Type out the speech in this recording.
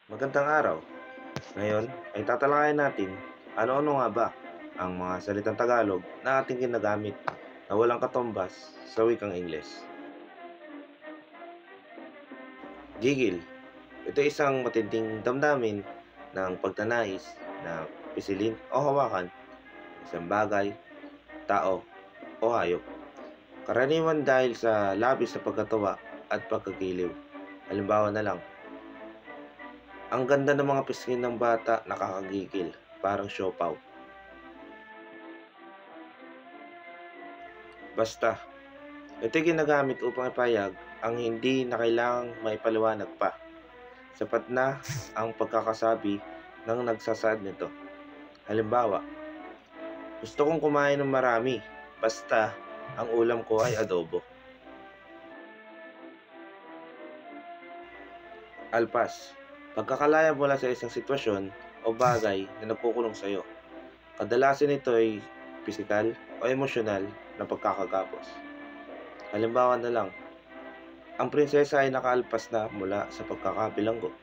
Magandang araw. Ngayon ay tatalakayin natin ano-ano nga ba ang mga salitang Tagalog na ating ginagamit na walang katumbas sa wikang Ingles. Gigil. Ito ay isang matinding damdamin ng pagtanais na pisilin o hawakan ng isang bagay, tao o hayop. Karaniwan dahil sa labis na pagkatawa at pagkagiliw. Halimbawa na lang, ang ganda ng mga pisngi ng bata nakakagigil, parang siopaw. Basta, ito'y ginagamit upang ipahayag ang hindi na kailangang maipaliwanag pa. Sapat na ang pagkakasabi ng nagsasaad nito. Halimbawa, gusto kong kumain ng marami, basta ang ulam ko ay adobo. Alpas, pagkakalaya mula sa isang sitwasyon o bagay na nagkukulong sa iyo. Kadalasan ito ay pisikal o emosyonal na pagkakagapos. Halimbawa na lang, ang prinsesa ay nakaalpas na mula sa pagkakabilanggo.